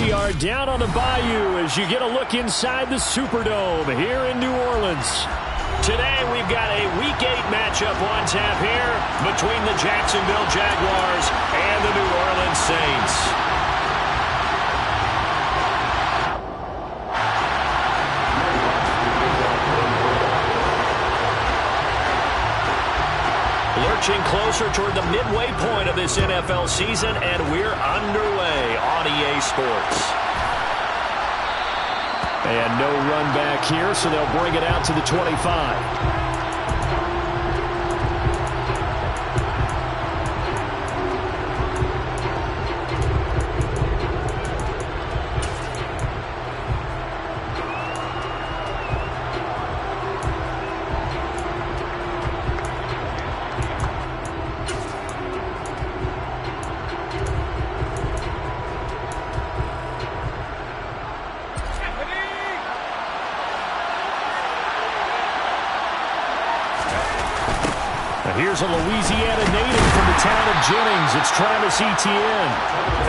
We are down on the Bayou as you get a look inside the Superdome here in New Orleans. Today we've got a Week 8 matchup on tap here between the Jacksonville Jaguars and the New Orleans Saints. Lurching closer toward the midway point of this NFL season, and we're underway on EA Sports. And no run back here, so they'll bring it out to the 25. Here's a Louisiana native from the town of Jennings. It's Travis Etienne.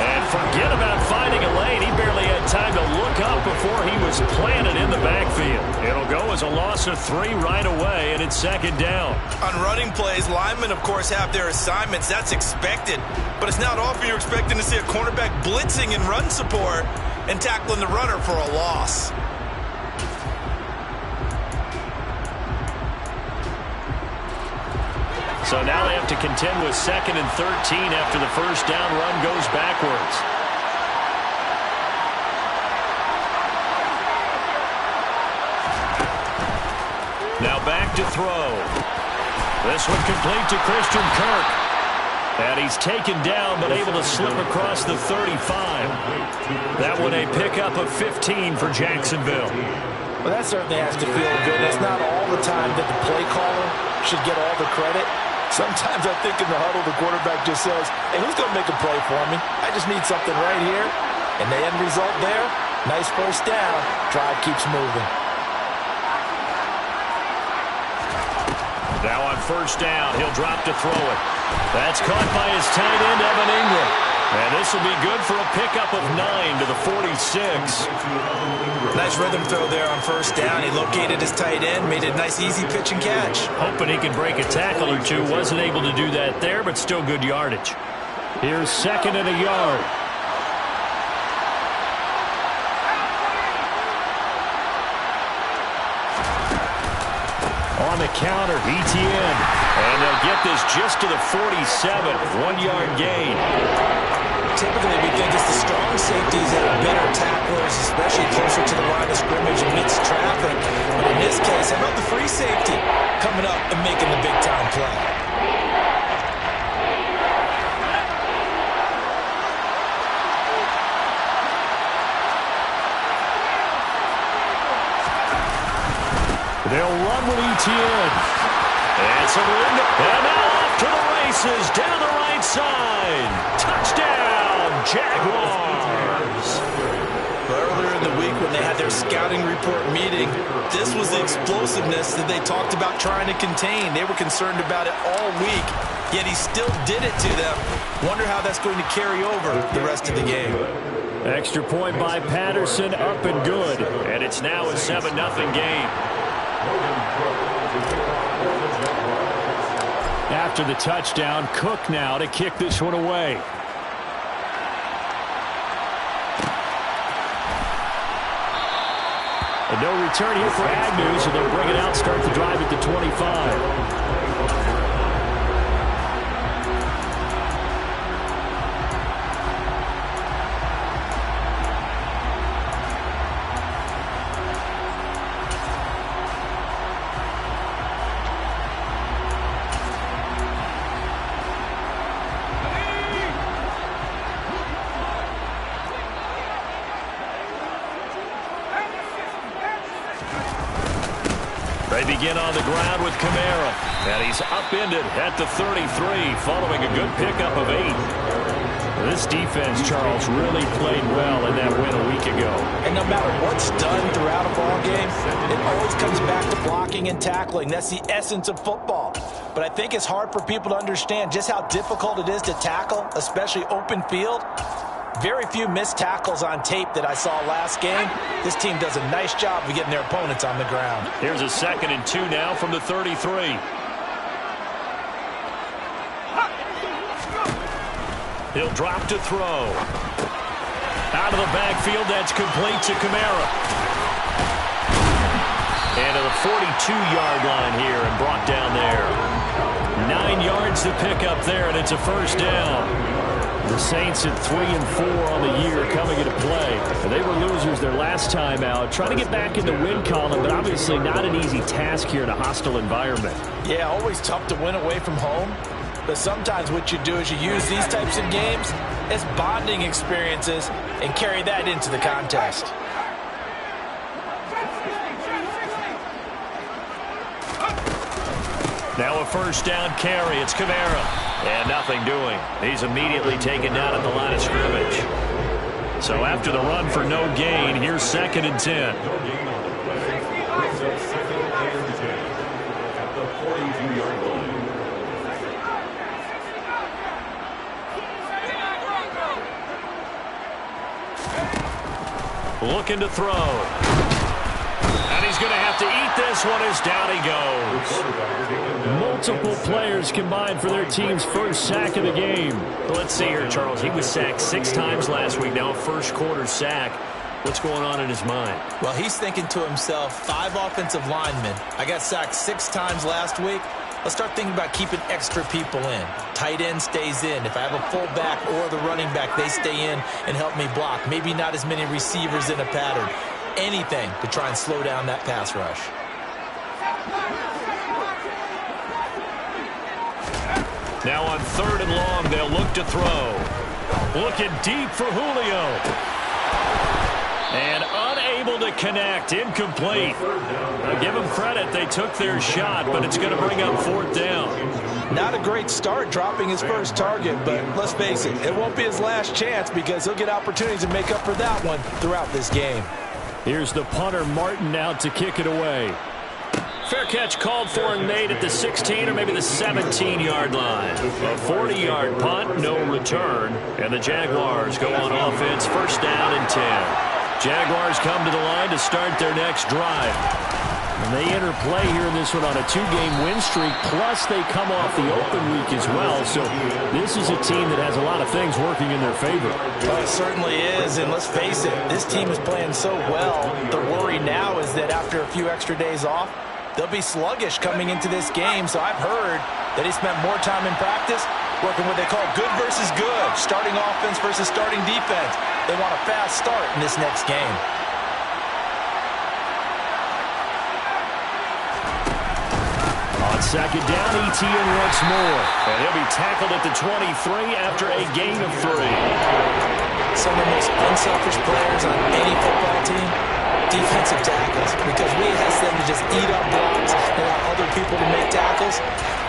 And forget about finding a lane. He barely had time to look up before he was planted in the backfield. It'll go as a loss of 3 right away, and it's second down. On running plays, linemen, of course, have their assignments. That's expected. But it's not often you're expecting to see a cornerback blitzing in run support and tackling the runner for a loss. So now they have to contend with 2nd and 13 after the first down run goes backwards. Now back to throw. This one complete to Christian Kirk. And he's taken down but able to slip across the 35. That one a pickup of 15 for Jacksonville. Well, that certainly has to feel good. It's not all the time that the play caller should get all the credit. Sometimes I think in the huddle, the quarterback just says, hey, who's going to make a play for me? I just need something right here. And the end result there, nice first down. Drive keeps moving. Now on first down, he'll drop to throw it. That's caught by his tight end, Evan Ingram. And this will be good for a pickup of 9 to the 46. Nice rhythm throw there on first down. He located his tight end, made a nice easy pitch and catch. Hoping he can break a tackle or two. Wasn't able to do that there, but still good yardage. Here's 2nd and a yard. On the counter, Etienne. And they'll get this just to the 47. 1-yard gain. Typically, we think it's the strong safeties that are better tacklers, especially closer to the line of scrimmage amidst traffic. But in this case, how about the free safety coming up and making the big-time play? They'll run with Etienne. And some room. And now off to the races down the right side. Touchdown, Jaguars. Earlier in the week when they had their scouting report meeting, this was the explosiveness that they talked about trying to contain. They were concerned about it all week, yet he still did it to them. Wonder how that's going to carry over the rest of the game. Extra point by Patterson, up and good. And it's now a 7-0 game. After the touchdown, Cook now to kick this one away. And no return here for Agnew, so they'll bring it out, start the drive at the 25. They begin on the ground with Kamara, and he's upended at the 33 following a good pickup of 8. This defense, Charles, really played well in that win a week ago. And no matter what's done throughout a ball game, it always comes back to blocking and tackling. That's the essence of football. But I think it's hard for people to understand just how difficult it is to tackle, especially open field. Very few missed tackles on tape that I saw last game. This team does a nice job of getting their opponents on the ground. Here's a 2nd and 2 now from the 33. He'll drop to throw. Out of the backfield, that's complete to Kamara. And to the 42-yard line here and brought down there. 9 yards to pick up there, and it's a first down. The Saints at 3 and 4 on the year coming into play. They were losers their last time out. Trying to get back in the win column, but obviously not an easy task here in a hostile environment. Yeah, always tough to win away from home. But sometimes what you do is you use these types of games as bonding experiences and carry that into the contest. Now a first down carry. It's Kamara. And nothing doing. He's immediately taken down at the line of scrimmage. So after the run for no gain, here's 2nd and 10. Looking to throw. And he's going to have to eat this one as down he goes. Multiple players combined for their team's first sack of the game. Let's see here, Charles. He was sacked 6 times last week. Now a first-quarter sack. What's going on in his mind? Well, he's thinking to himself, 5 offensive linemen. I got sacked 6 times last week. Let's start thinking about keeping extra people in. Tight end stays in. If I have a fullback or the running back, they stay in and help me block. Maybe not as many receivers in a pattern. Anything to try and slow down that pass rush. Now on 3rd and long, they'll look to throw. Looking deep for Julio. And unable to connect. Incomplete. Now give them credit. They took their shot, but it's going to bring up 4th down. Not a great start dropping his first target, but let's face it, it won't be his last chance because he'll get opportunities to make up for that one throughout this game. Here's the punter, Martin, out to kick it away. Fair catch called for and made at the 16 or maybe the 17-yard line. A 40-yard punt, no return. And the Jaguars go on offense, first down and 10. Jaguars come to the line to start their next drive. And they enter play here in this one on a 2-game win streak, plus they come off the open week as well. So this is a team that has a lot of things working in their favor. Well, it certainly is, and let's face it, this team is playing so well. The worry now is that after a few extra days off, they'll be sluggish coming into this game. So I've heard that he spent more time in practice working what they call good versus good, starting offense versus starting defense. They want a fast start in this next game. On 2nd down, ETN once more. And he'll be tackled at the 23 after a gain of 3. Some of the most unselfish players on any football team, defensive tackles, because we ask them to just eat up blocks and allow other people to make tackles.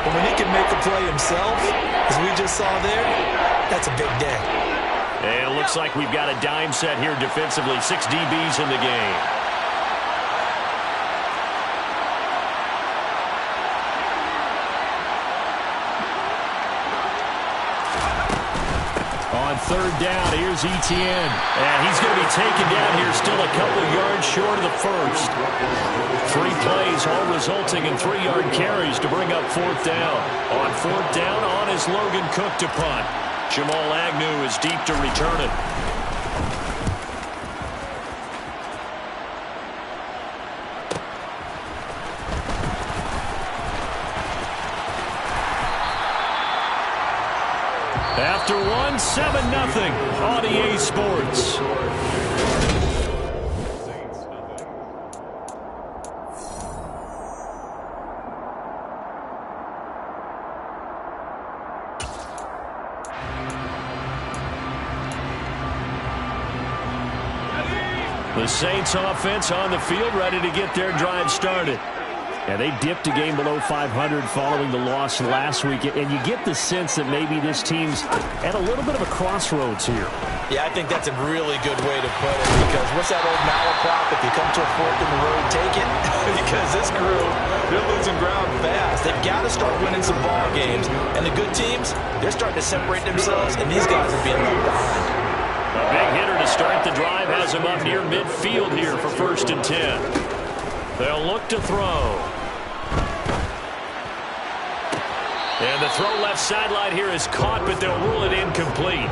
But when he can make a play himself, as we just saw there, that's a big day. And it looks like we've got a dime set here defensively. 6 DBs in the game. On 3rd down, here's ETN. And he's going to be taken down here still a couple yards short of the first. 3 plays, all resulting in 3-yard carries to bring up 4th down. On 4th down, on is Logan Cook to punt. Jamal Agnew is deep to return it. After one, 7-0 on EA Sports. The Saints offense on the field, ready to get their drive started. Yeah, they dipped a game below 500 following the loss last week, and you get the sense that maybe this team's at a little bit of a crossroads here. Yeah, I think that's a really good way to put it, because what's that old malaprop? If you come to a fork in the road, take it. Because this crew, they're losing ground fast. They've got to start winning some ball games. And the good teams, they're starting to separate themselves, and these guys are being left behind. A big hitter to start the drive has him up near midfield here for 1st and 10. They'll look to throw. And the throw left sideline here is caught, but they'll rule it incomplete.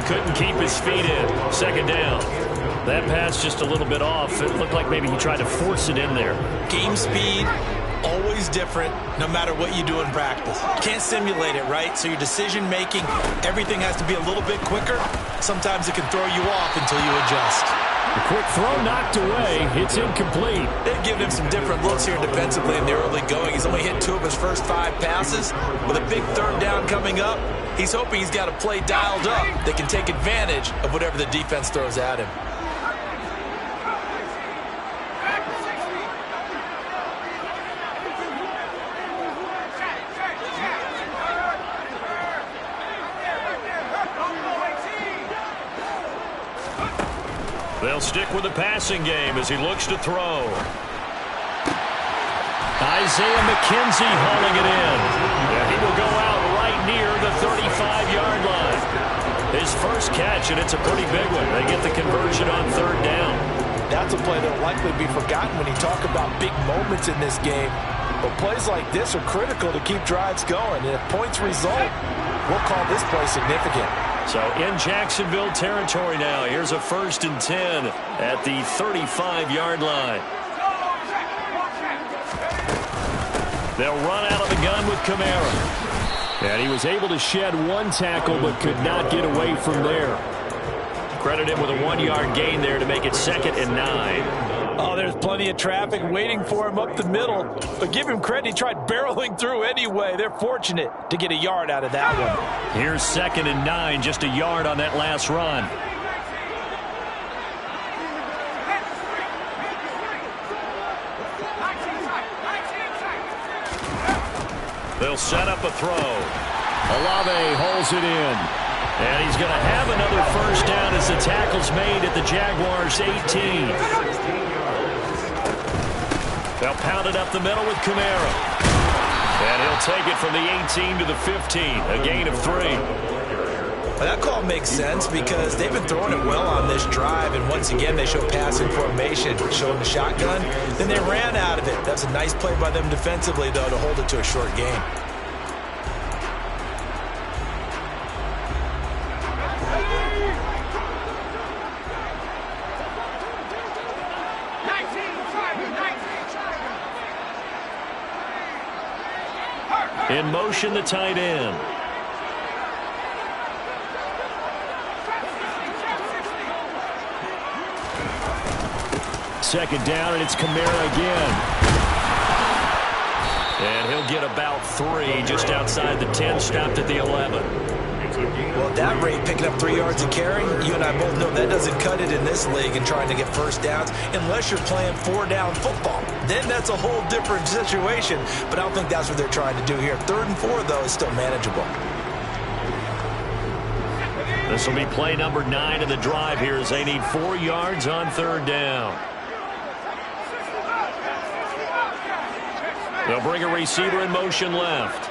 Couldn't keep his feet in. 2nd down. That pass just a little bit off. It looked like maybe he tried to force it in there. Game speed, always different, no matter what you do in practice. You can't simulate it, right? So your decision-making, everything has to be a little bit quicker. Sometimes it can throw you off until you adjust. The quick throw knocked away. It's incomplete. They've given him some different looks here defensively in the early going. He's only hit 2 of his first 5 passes. With a big 3rd down coming up, he's hoping he's got a play dialed up that can take advantage of whatever the defense throws at him. They'll stick with the passing game as he looks to throw. Isaiah McKenzie hauling it in. Yeah, he will go out right near the 35-yard line. His first catch, and it's a pretty big one. They get the conversion on 3rd down. That's a play that will likely be forgotten when you talk about big moments in this game. But plays like this are critical to keep drives going. And if points result, we'll call this play significant. So in Jacksonville territory now. Here's a 1st and 10 at the 35-yard line. They'll run out of the gun with Kamara. And he was able to shed 1 tackle but could not get away from there. Credit him with a 1-yard gain there to make it 2nd and 9. Oh, there's plenty of traffic waiting for him up the middle. But give him credit, he tried barreling through anyway. They're fortunate to get a yard out of that one. Here's 2nd and 9, just a yard on that last run. They'll set up a throw. Olave holds it in. And he's going to have another 1st down as the tackle's made at the Jaguars' 18. They'll pound it up the middle with Kamara. And he'll take it from the 18 to the 15, a gain of 3. Well, that call makes sense because they've been throwing it well on this drive, and once again they show passing formation, showing the shotgun. Then they ran out of it. That's a nice play by them defensively, though, to hold it to a short game. In motion, the tight end. Second down, and it's Kamara again. And he'll get about 3 just outside the 10, stopped at the 11. Well, at that rate, picking up 3 yards of carry, you and I both know that doesn't cut it in this league and trying to get 1st downs unless you're playing 4-down football. Then that's a whole different situation, but I don't think that's what they're trying to do here. 3rd and 4, though, is still manageable. This will be play number 9 of the drive here as they need 4 yards on 3rd down. They'll bring a receiver in motion left.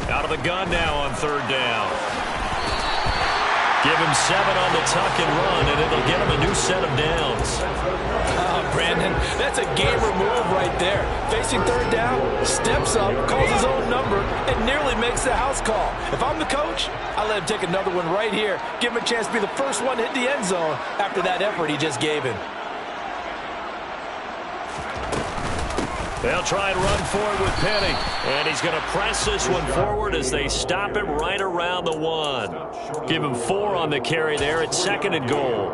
Out of the gun now on 3rd down. Give him 7 on the tuck and run, and it'll get him a new set of downs. Brandon, that's a gamer move right there. Facing 3rd down, steps up, calls his own number, and nearly makes the house call. If I'm the coach, I let him take another one right here. Give him a chance to be the first one to hit the end zone after that effort he just gave him. They'll try and run forward with Penny. And he's going to press this one forward as they stop him right around the 1. Give him 4 on the carry there at 2nd and goal.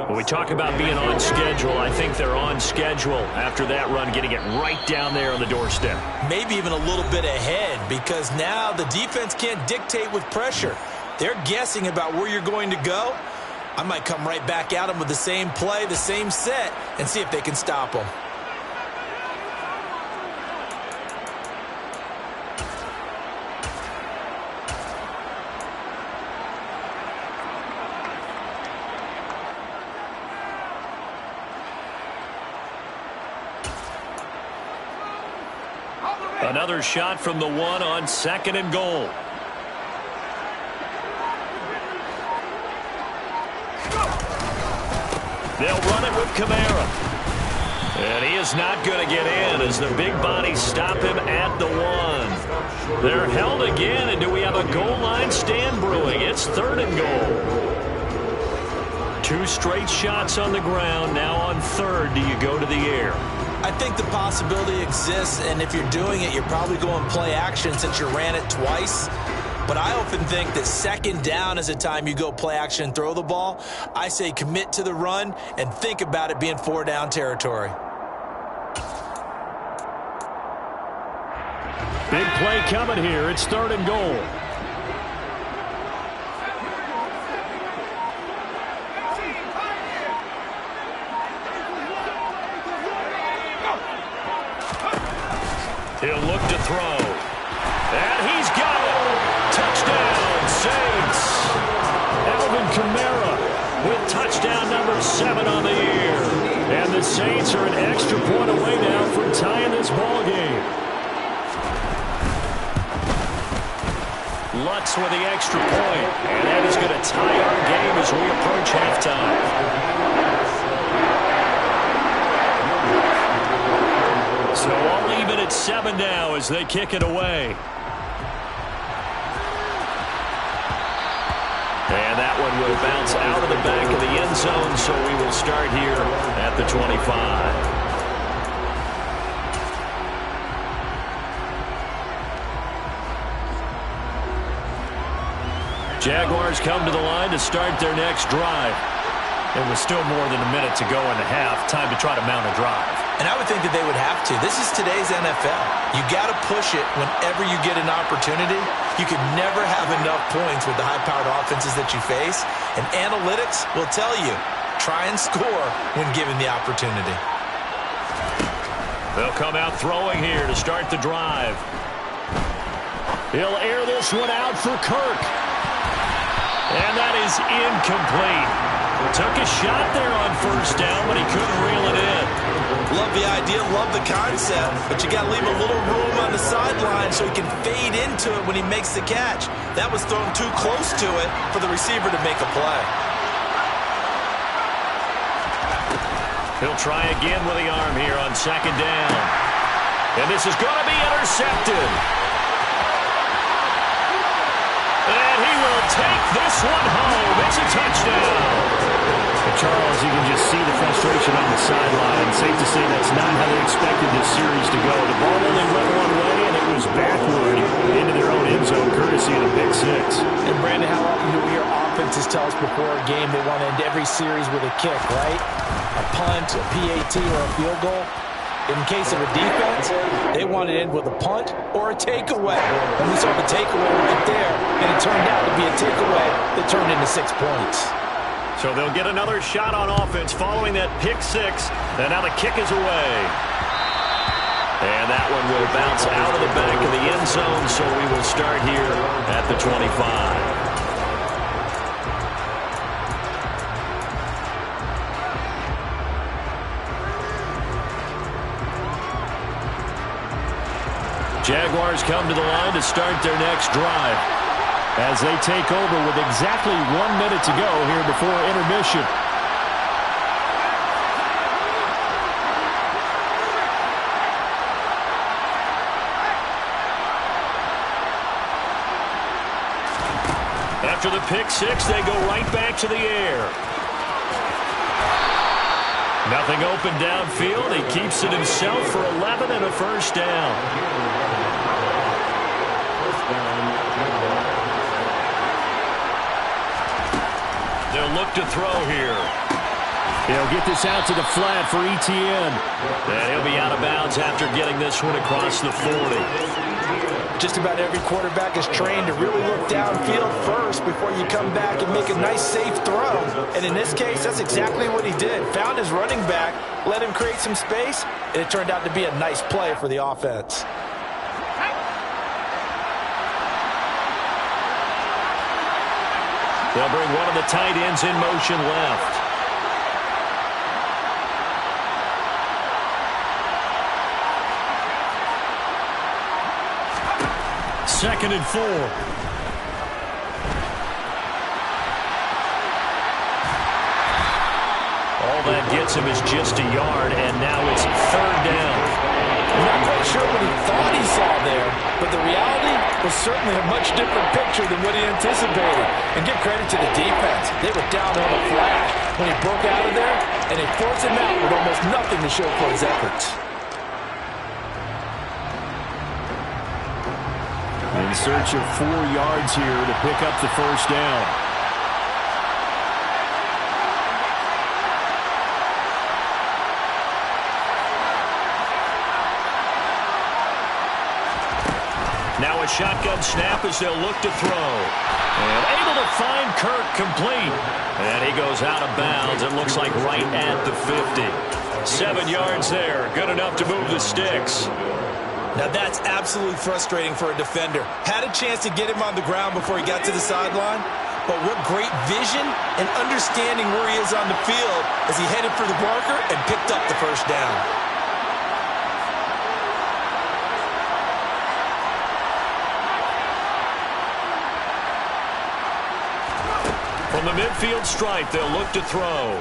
When we talk about being on schedule, I think they're on schedule after that run, getting it right down there on the doorstep. Maybe even a little bit ahead because now the defense can't dictate with pressure. They're guessing about where you're going to go. I might come right back at them with the same play, the same set, and see if they can stop them. Another shot from the one on 2nd and goal. They'll run it with Kamara. And he is not going to get in as the big bodies stop him at the 1. They're held again, and do we have a goal line stand brewing? It's 3rd and goal. 2 straight shots on the ground. Now on 3rd, do you go to the air? I think the possibility exists, and if you're doing it, you're probably going play action since you ran it twice. But I often think that 2nd down is a time you go play action and throw the ball. I say commit to the run and think about it being 4 down territory. Big play coming here. It's 3rd and goal. He'll look to throw. And he's got it. Touchdown, Saints. Alvin Kamara with touchdown number 7 on the year. And the Saints are an extra point away now from tying this ball game. Lutz with the extra point. And that is going to tie our game as we approach halftime. So all even at 7 now as they kick it away. And that one will bounce out of the back of the end zone, so we will start here at the 25. Jaguars come to the line to start their next drive. And with still more than a minute to go in the half, time to try to mount a drive. And I would think that they would have to. This is today's NFL. You got to push it whenever you get an opportunity. You can never have enough points with the high-powered offenses that you face. And analytics will tell you, try and score when given the opportunity. They'll come out throwing here to start the drive. He'll air this one out for Kirk. And that is incomplete. Took a shot there on 1st down, but he couldn't reel it in. Love the idea, love the concept, but you got to leave a little room on the sideline so he can fade into it when he makes the catch. That was thrown too close to it for the receiver to make a play. He'll try again with the arm here on 2nd down. And this is going to be intercepted. And he will take this one home. It's a touchdown. Charles, you can just see the frustration on the sideline. Safe to say that's not how they expected this series to go. The ball only went one way, and it was backward into their own end zone, courtesy of the pick 6. And, Brandon, how often do your offenses tell us before a game they want to end every series with a kick, right? A punt, a PAT, or a field goal. In case of a defense, they want to end with a punt or a takeaway. And we saw the takeaway right there, and it turned out to be a takeaway that turned into 6 points. So they'll get another shot on offense following that pick 6. And now the kick is away. And that one will bounce out of the back of the end zone, so we will start here at the 25. Jaguars come to the line to start their next drive as they take over with exactly 1 minute to go here before intermission. After the pick 6, they go right back to the air. Nothing open downfield. He keeps it himself for 11 and a 1st down. They'll look to throw here. He'll get this out to the flat for ETN. And he'll be out of bounds after getting this one across the 40. Just about every quarterback is trained to really look downfield first before you come back and make a nice, safe throw. And in this case, that's exactly what he did. Found his running back, let him create some space, and it turned out to be a nice play for the offense. They'll bring one of the tight ends in motion left. 2nd and 4. All that gets him is just a yard, and now it's 3rd down. I'm not quite sure what he thought he saw there, but the reality was certainly a much different picture than what he anticipated. And give credit to the defense. They were down on a flash when he broke out of there, and they forced him out with almost nothing to show for his efforts. In search of 4 yards here to pick up the 1st down. Now a shotgun snap as they'll look to throw. And able to find Kirk complete. And he goes out of bounds. It looks like right at the 50. 7 yards there. Good enough to move the sticks. Now that's absolutely frustrating for a defender. Had a chance to get him on the ground before he got to the sideline. But what great vision and understanding where he is on the field as he headed for the marker and picked up the 1st down. From the midfield stripe, they'll look to throw.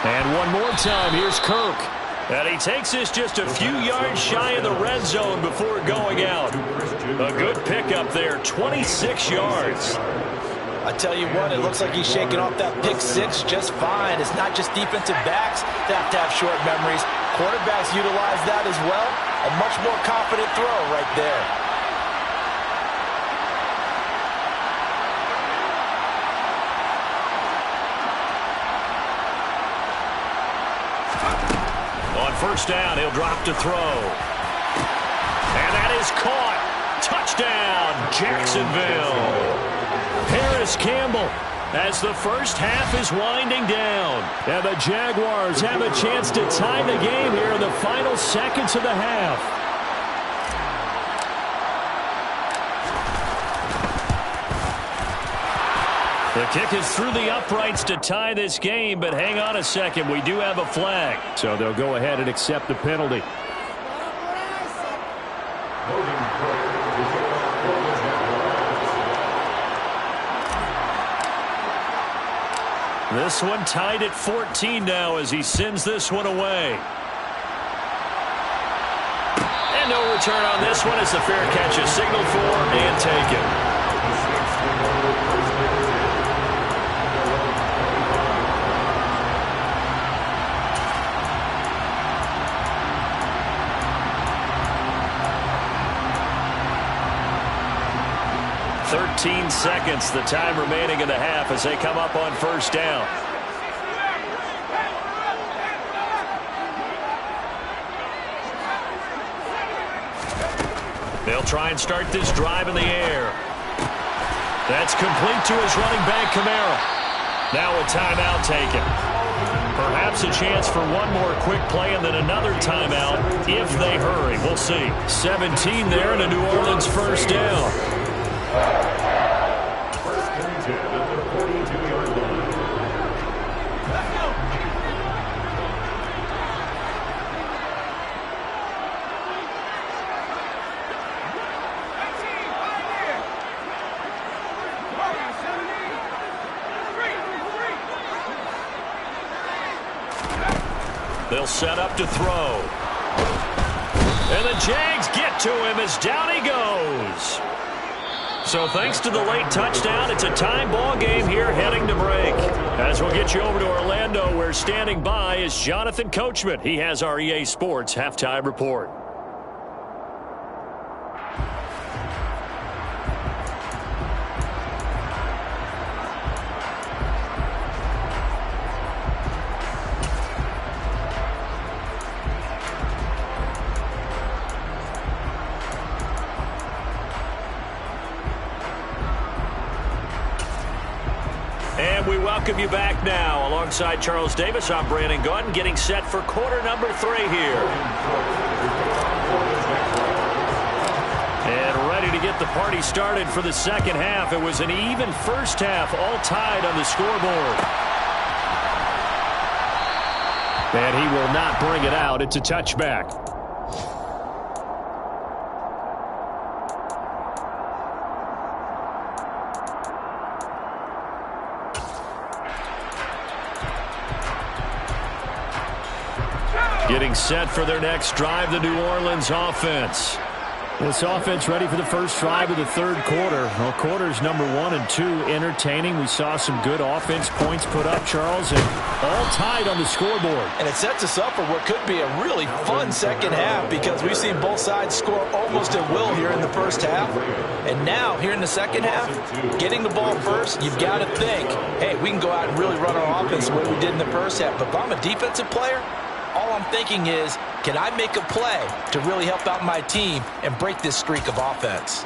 And one more time, here's Kirk. And he takes this just a few yards shy of the red zone before going out. A good pickup there, 26 yards. I tell you what, it looks like he's shaking off that pick 6 just fine. It's not just defensive backs that have to have short memories. Quarterbacks utilize that as well. A much more confident throw right there. On 1st down, he'll drop to throw. And that is caught. Touchdown, Jacksonville. Harris Campbell as the 1st half is winding down. And the Jaguars have a chance to tie the game here in the final seconds of the half. The kick is through the uprights to tie this game, but hang on a second. We do have a flag. So they'll go ahead and accept the penalty. This one tied at 14 now as he sends this one away. And no return on this one as the fair catch is signaled for and taken. Seconds, the time remaining in the half as they come up on 1st down. They'll try and start this drive in the air. That's complete to his running back, Kamara. Now a timeout taken. Perhaps a chance for one more quick play and then another timeout if they hurry. We'll see. 17 there and a New Orleans 1st down. They'll set up to throw. And the Jags get to him as down he goes. So thanks to the late touchdown, it's a time ball game here heading to break. As we'll get you over to Orlando, where standing by is Jonathan Coachman. He has our EA Sports halftime report. We welcome you back now. Alongside Charles Davis, I'm Brandon Gaudin, getting set for quarter number 3 here. And ready to get the party started for the 2nd half. It was an even 1st half, all tied on the scoreboard. And he will not bring it out. It's a touchback. Getting set for their next drive, the New Orleans offense. This offense ready for the first drive of the third quarter. Well, quarters number 1 and 2 entertaining. We saw some good offense points put up, Charles, and all tied on the scoreboard. And it sets us up for what could be a really fun second half because we've seen both sides score almost at will here in the first half. And now, here in the second half, getting the ball first, you've got to think, hey, we can go out and really run our offense the way we did in the first half. But if I'm a defensive player, all I'm thinking is, can I make a play to really help out my team and break this streak of offense?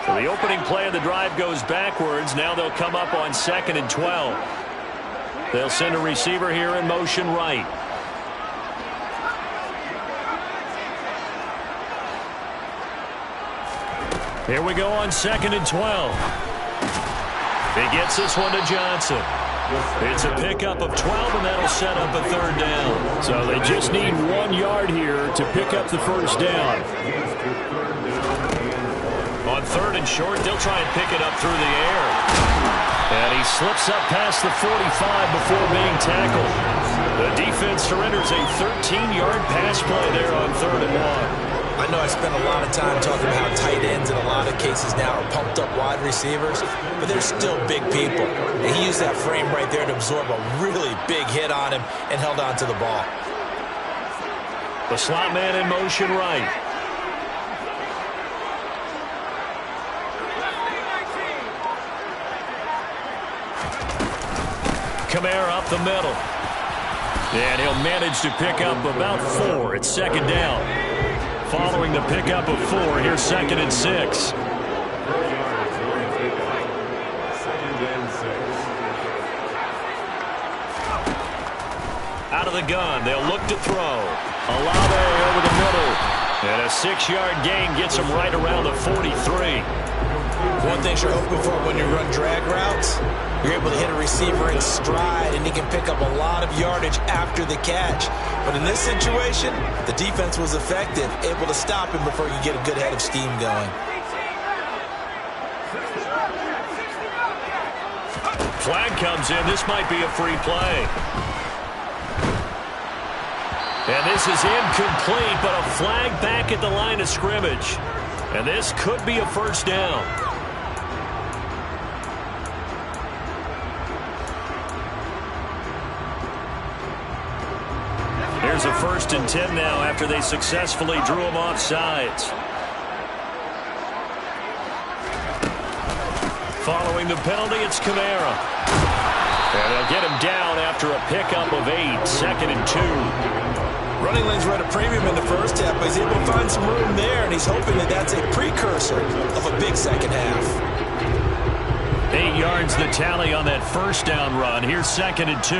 So the opening play of the drive goes backwards. Now they'll come up on 2nd and 12. They'll send a receiver here in motion right. Here we go on 2nd and 12. He gets this one to Johnson. It's a pickup of 12, and that'll set up a third down. So they just need 1 yard here to pick up the first down. On 3rd and short, they'll try and pick it up through the air. And he slips up past the 45 before being tackled. The defense surrenders a 13-yard pass play there on 3rd and 1. I know I spent a lot of time talking about how tight ends in a lot of cases now are pumped up wide receivers, but they're still big people. And he used that frame right there to absorb a really big hit on him and held on to the ball. The slot man in motion right. Kamara up the middle. And he'll manage to pick up about 4 at 2nd down. Following the pickup of 4, here's 2nd and 6. Out of the gun, they'll look to throw. Olave over the middle. And a 6-yard gain gets him right around the 43. One thing you're hoping for when you run drag routes, you're able to hit a receiver in stride, and he can pick up a lot of yardage after the catch. But in this situation, the defense was effective, able to stop him before you get a good head of steam going. Flag comes in. This might be a free play. And this is incomplete, but a flag back at the line of scrimmage. And this could be a first down. Here's a 1st and 10 now after they successfully drew him off sides. Following the penalty, it's Kamara. And they'll get him down after a pickup of 8, 2nd and 2. Running lanes were at a premium in the first half, but he's able to find some room there, and he's hoping that that's a precursor of a big second half. 8 yards the tally on that first down run. Here's 2nd and 2.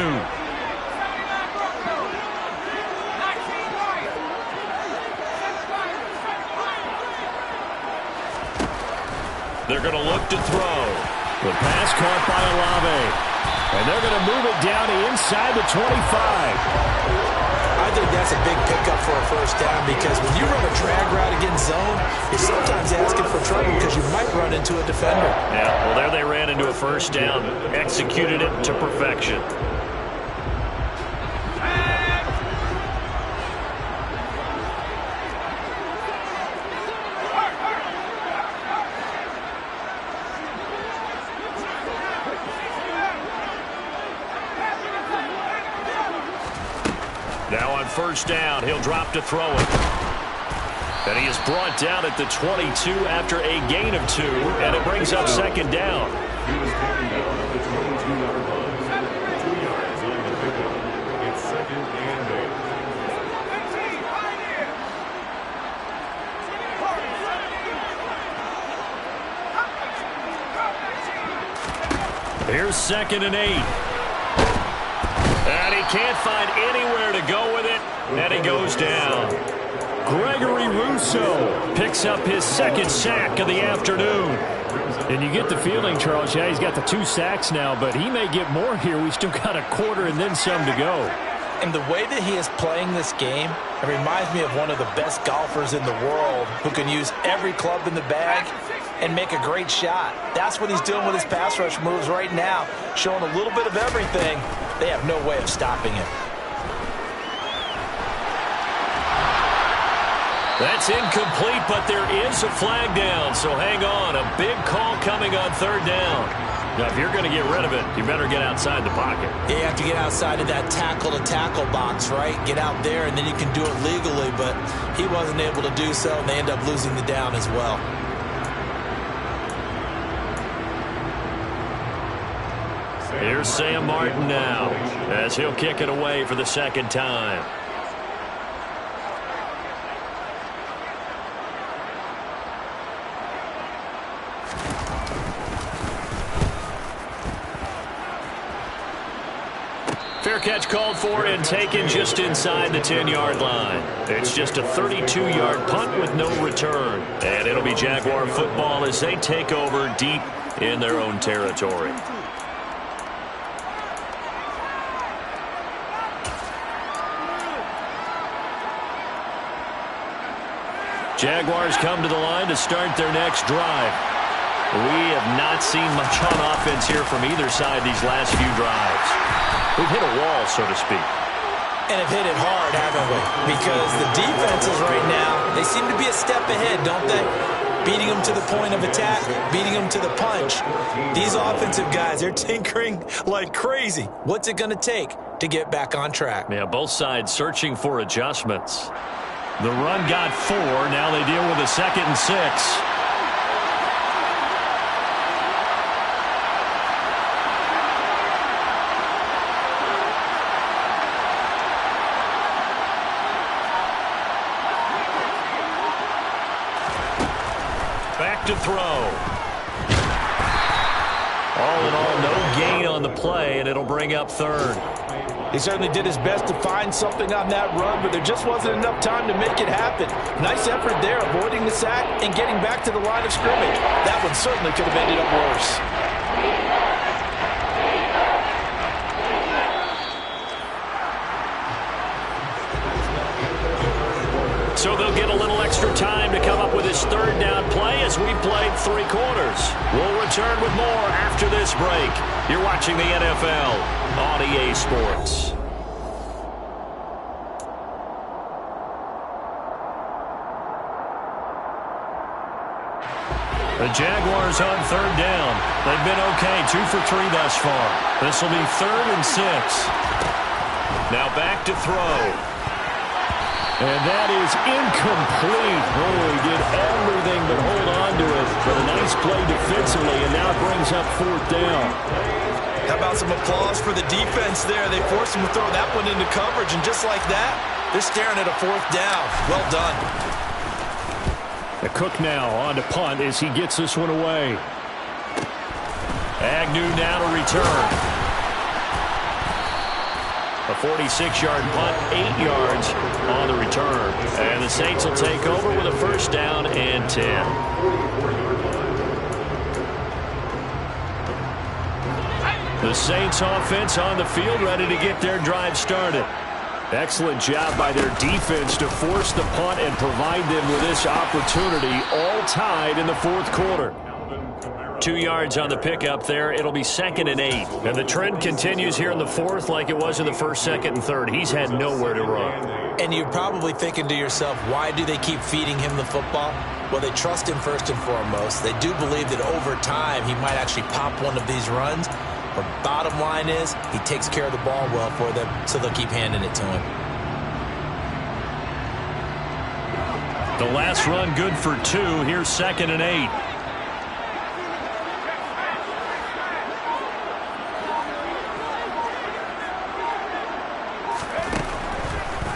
They're going to look to throw. The pass caught by Olave. And they're going to move it down to inside the 25. I think that's a big pickup for a first down because when you run a drag route against zone, you're sometimes asking for trouble because you might run into a defender. Yeah, well, there they ran into a first down, executed it to perfection. Now on first down, he'll drop to throw it. And he is brought down at the 22 after a gain of 2, and it brings up 2nd down. Here's 2nd and 8. And he can't find anywhere to go with it, and he goes down. Gregory Rousseau picks up his 2nd sack of the afternoon. And you get the feeling, Charles, yeah, he's got the 2 sacks now, but he may get more here. We still got a quarter and then some to go. And the way that he is playing this game, it reminds me of one of the best golfers in the world who can use every club in the bag and make a great shot. That's what he's doing with his pass rush moves right now, showing a little bit of everything. They have no way of stopping him. That's incomplete, but there is a flag down, so hang on. A big call coming on third down. Now, if you're going to get rid of it, you better get outside the pocket. You have to get outside of that tackle-to-tackle box, right? Get out there, and then you can do it legally, but he wasn't able to do so, and they end up losing the down as well. Here's Sam Martin now, as he'll kick it away for the second time. Fair catch called for and taken just inside the 10-yard line. It's just a 32-yard punt with no return. And it'll be Jaguar football as they take over deep in their own territory. Jaguars come to the line to start their next drive. We have not seen much on offense here from either side these last few drives. We've hit a wall, so to speak. And have hit it hard, haven't we? Because the defenses right now, they seem to be a step ahead, don't they? Beating them to the point of attack, beating them to the punch. These offensive guys, they're tinkering like crazy. What's it going to take to get back on track? Yeah, both sides searching for adjustments. The run got 4. Now they deal with a 2nd and 6. Back to throw. All in all, no gain on the play, and it'll bring up 3rd. He certainly did his best to find something on that run, but there just wasn't enough time to make it happen. Nice effort there, avoiding the sack and getting back to the line of scrimmage. That one certainly could have ended up worse. So they'll get a little extra time to come up with his 3rd down play as we played 3 quarters. We'll return with more after this break. You're watching the NFL on EA Sports. The Jaguars on 3rd down. They've been okay, 2 for 3 thus far. This will be 3rd and 6. Now back to throw. And that is incomplete. Oh, he did everything but hold on to it. But a nice play defensively, and now brings up 4th down. How about some applause for the defense there? They forced him to throw that one into coverage, and just like that, they're staring at a 4th down. Well done. The Cook now on to punt as he gets this one away. Agnew now to return. A 46-yard punt, 8 yards on the return. And the Saints will take over with a 1st down and 10. The Saints offense on the field ready to get their drive started. Excellent job by their defense to force the punt and provide them with this opportunity, all tied in the 4th quarter. 2 yards on the pickup there. It'll be 2nd and 8. And the trend continues here in the 4th like it was in the 1st, 2nd, and 3rd. He's had nowhere to run. And you're probably thinking to yourself, why do they keep feeding him the football? Well, they trust him first and foremost. They do believe that over time he might actually pop one of these runs. But bottom line is he takes care of the ball well for them, so they'll keep handing it to him. The last run good for 2. Here's 2nd and 8.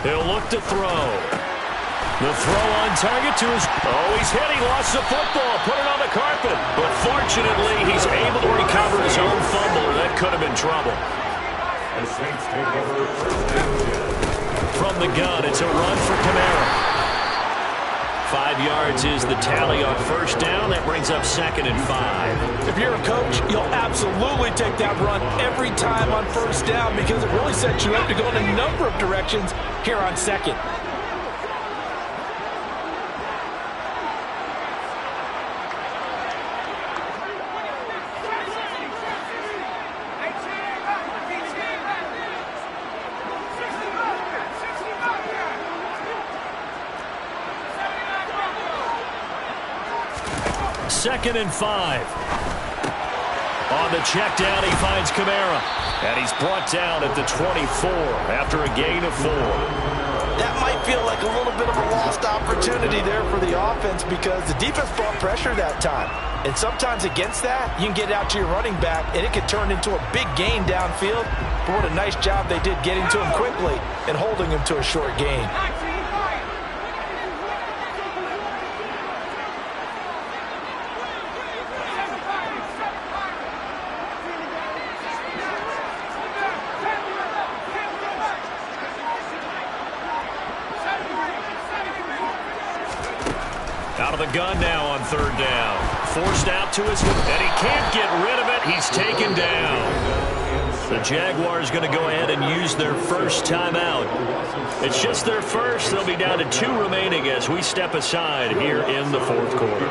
He'll look to throw. The throw on target to his... Oh, he's hit. He lost the football. Put it on the carpet. But fortunately, he's able to recover his own fumble, or that could have been trouble. From the gun, it's a run for Kamara. 5 yards is the tally on first down. That brings up 2nd and 5. If you're a coach, you'll absolutely take that run every time on first down because it really sets you up to go in a number of directions here on 2nd. Second and 5. On the check down, he finds Kamara. And he's brought down at the 24 after a gain of 4. That might feel like a little bit of a lost opportunity there for the offense because the defense brought pressure that time. And sometimes against that, you can get out to your running back, and it could turn into a big gain downfield. But what a nice job they did getting to him quickly and holding him to a short gain. Out of the gun now on 3rd down. Forced out to his, and he can't get rid of it. He's taken down. The Jaguars going to go ahead and use their first timeout. It's just their first. They'll be down to 2 remaining as we step aside here in the 4th quarter.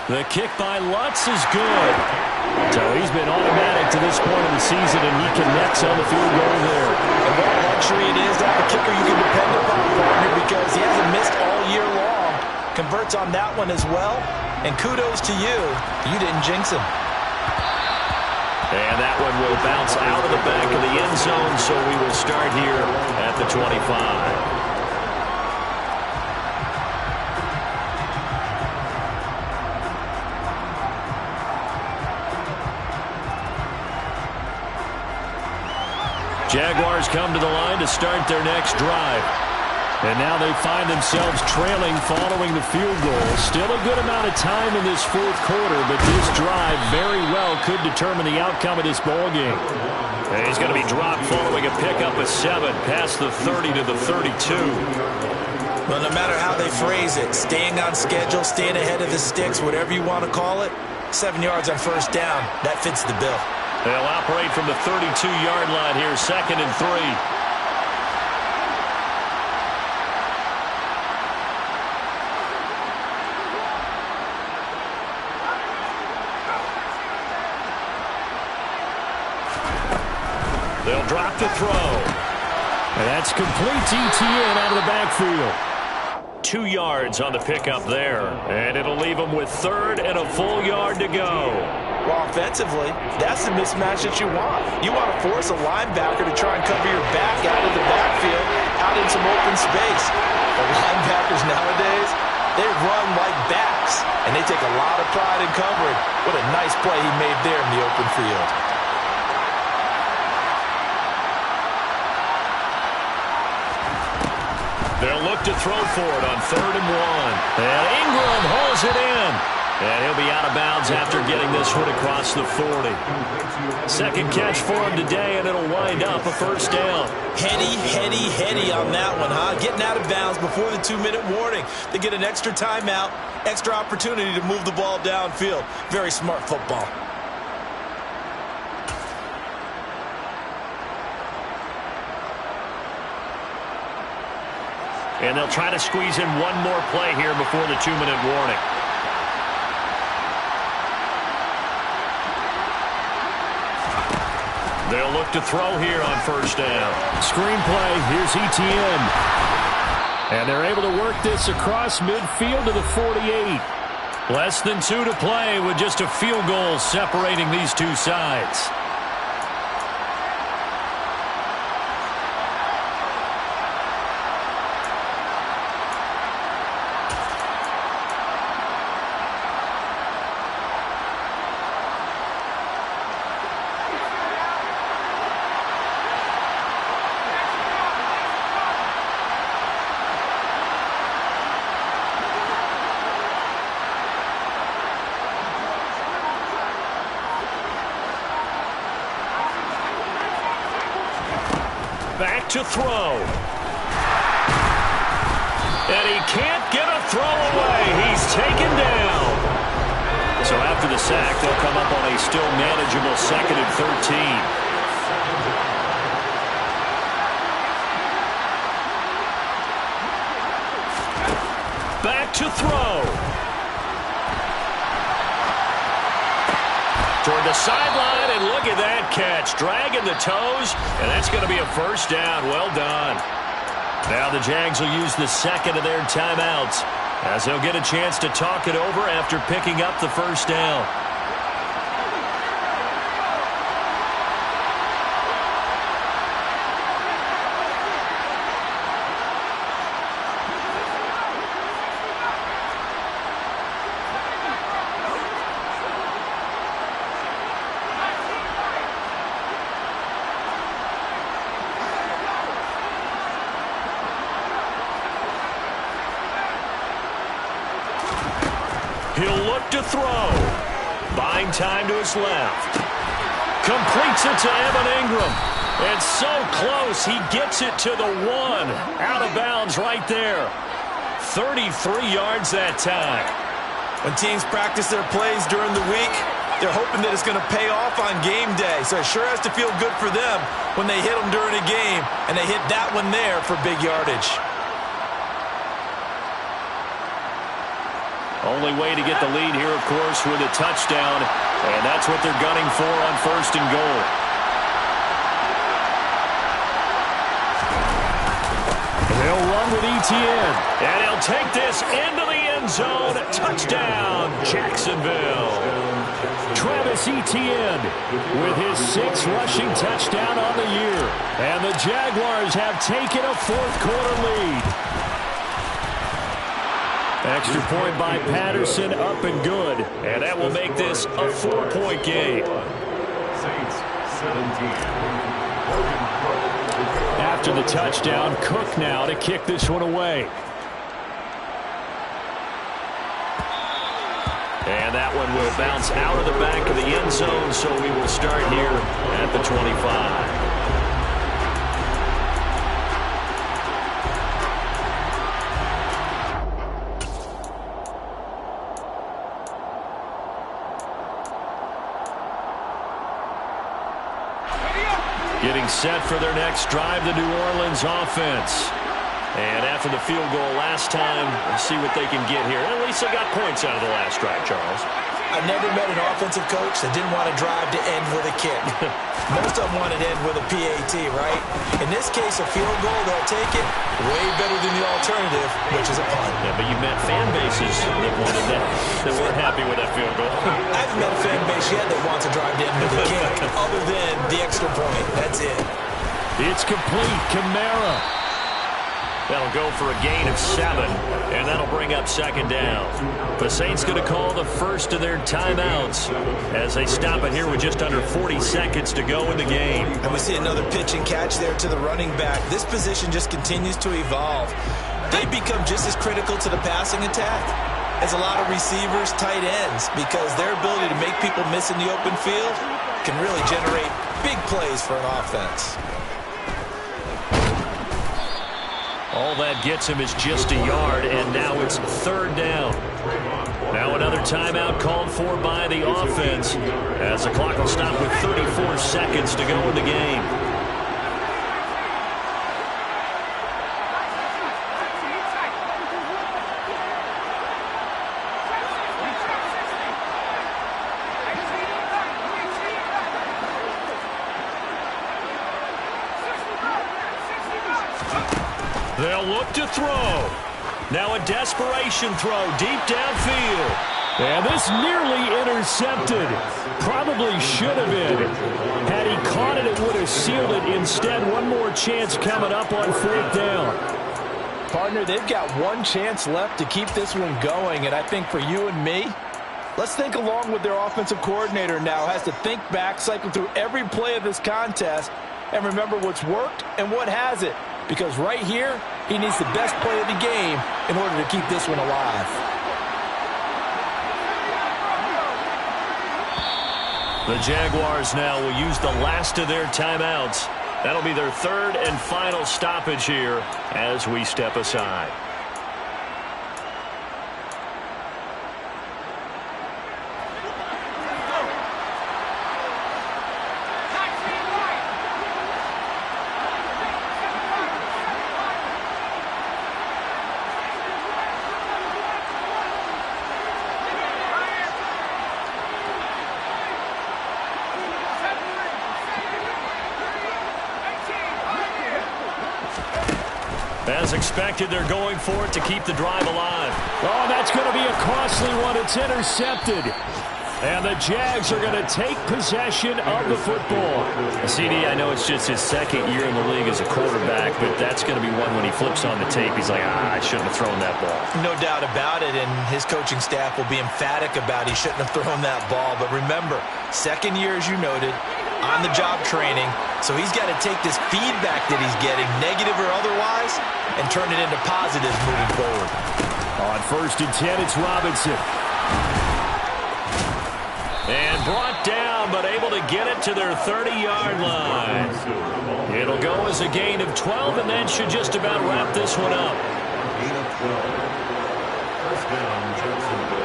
The kick by Lutz is good. So he's been automatic to this point of the season, and he connects on the field goal there. And what a luxury it is to have a kicker you can depend upon, partner, because he hasn't missed all year long. Converts on that one as well. And kudos to you. You didn't jinx him. And that one will bounce out of the back of the end zone, so we will start here at the 25. Jaguars come to the line to start their next drive. And now they find themselves trailing following the field goal. Still a good amount of time in this 4th quarter, but this drive very well could determine the outcome of this ballgame. And he's going to be dropped following a pickup of 7 past the 30 to the 32. Well, no matter how they phrase it, staying on schedule, staying ahead of the sticks, whatever you want to call it, 7 yards on first down, that fits the bill. They'll operate from the 32-yard line here, 2nd and 3. They'll drop the throw. And that's complete to ETN out of the backfield. 2 yards on the pickup there. And it'll leave them with 3rd and a full yard to go. Well, offensively, that's the mismatch that you want. You want to force a linebacker to try and cover your back out of the backfield, out in some open space. The linebackers nowadays, they run like backs, and they take a lot of pride in covering. What a nice play he made there in the open field. They'll look to throw for it on 3rd and 1. And Ingram hauls it in. And he'll be out of bounds after getting this one across the 40. 2nd catch for him today, and it'll wind up a first down. Heady on that one, huh? Getting out of bounds before the 2-minute warning. They get an extra timeout, extra opportunity to move the ball downfield. Very smart football. And they'll try to squeeze in one more play here before the 2-minute warning. They'll look to throw here on first down. Screen play. Here's ETN. And they're able to work this across midfield to the 48. Less than 2 to play with just a field goal separating these two sides. to throw. And he can't get a throw away. He's taken down. So after the sack, they'll come up on a still manageable 2nd and 13. Back to throw. Toward the sideline, and look at that catch. Dragging the toes, and that's going to be a first down. Well done. Now the Jags will use the second of their timeouts as they'll get a chance to talk it over after picking up the first down. He'll look to throw. Buying time to his left. Completes it to Evan Ingram. And so close, he gets it to the 1. Out of bounds right there. 33 yards that time. When teams practice their plays during the week, they're hoping that it's going to pay off on game day. So it sure has to feel good for them when they hit them during a game, and they hit that one there for big yardage. Only way to get the lead here, of course, with a touchdown. And that's what they're gunning for on 1st and goal. They'll run with Etienne. And he'll take this into the end zone. Touchdown, Jacksonville. Travis Etienne with his 6th rushing touchdown on the year. And the Jaguars have taken a 4th quarter lead. Extra point by Patterson, up and good. And that will make this a 4-point game. After the touchdown, Cook now to kick this one away. And that one will bounce out of the back of the end zone, so we will start here at the 25. Getting set for their next drive, the New Orleans offense. And after the field goal last time, we'll see what they can get here. At least they got points out of the last drive, Charles. I've never met an offensive coach that didn't want to drive to end with a kick. Most of them want to end with a PAT, right? In this case, a field goal, they'll take it way better than the alternative, which is a punt. Yeah, but you met fan bases that wanted that weren't happy with that field goal. I haven't met a fan base yet that wants to drive to end with a kick, other than the extra point. That's it. It's complete. Kamara. That'll go for a gain of 7, and that'll bring up 2nd down. The Saints going to call the first of their timeouts as they stop it here with just under 40 seconds to go in the game. And we see another pitch and catch there to the running back. This position just continues to evolve. They become just as critical to the passing attack as a lot of receivers, tight ends, because their ability to make people miss in the open field can really generate big plays for an offense. All that gets him is just a yard, and now it's 3rd down. Now another timeout called for by the offense as the clock will stop with 34 seconds to go in the game. They'll look to throw. Now a desperation throw deep downfield. And this nearly intercepted. Probably should have been. Had he caught it, it would have sealed it. Instead, one more chance coming up on 4th down. Partner, they've got one chance left to keep this one going. And I think for you and me, let's think along with their offensive coordinator now. Has to think back, cycle through every play of this contest, and remember what's worked and what hasn't. Because right here, he needs the best play of the game in order to keep this one alive. The Jaguars now will use the last of their timeouts That'll be their third and final stoppage here as we step aside. As expected, they're going for it to keep the drive alive. Oh, that's going to be a costly one. It's intercepted. And the Jags are going to take possession of the football. CD, I know it's just his second year in the league as a quarterback, but that's going to be one when he flips on the tape. He's like, I shouldn't have thrown that ball. No doubt about it, and his coaching staff will be emphatic about he shouldn't have thrown that ball. But remember, second year, as you noted, on-the-job training, so he's got to take this feedback that he's getting, negative or otherwise, and turn it into positives moving forward. On 1st and 10, it's Robinson. And brought down, but able to get it to their 30-yard line. It'll go as a gain of 12, and that should just about wrap this one up. Gain of 12. First down, Jacksonville.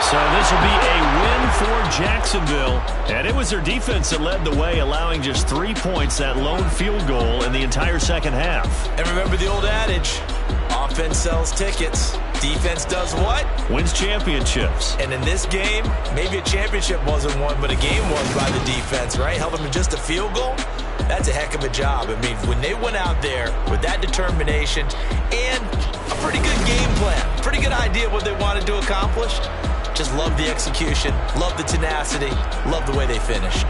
So this will be a win for Jacksonville. And it was their defense that led the way, allowing just 3 points, that lone field goal in the entire second half. And remember the old adage, offense sells tickets. Defense does what? Wins championships. And in this game, maybe a championship wasn't won, but a game won by the defense, right? Held them to just a field goal. That's a heck of a job. I mean, when they went out there with that determination and a pretty good game plan, pretty good idea of what they wanted to accomplish, just love the execution, love the tenacity, love the way they finished.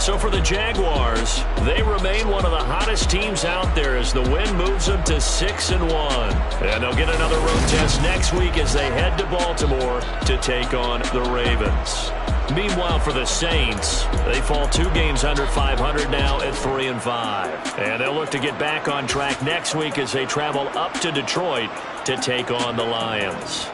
So for the Jaguars, they remain one of the hottest teams out there as the win moves them to 6-1. And they'll get another road test next week as they head to Baltimore to take on the Ravens. Meanwhile, for the Saints, they fall 2 games under 500 now at 3-5. And they'll look to get back on track next week as they travel up to Detroit to take on the Lions.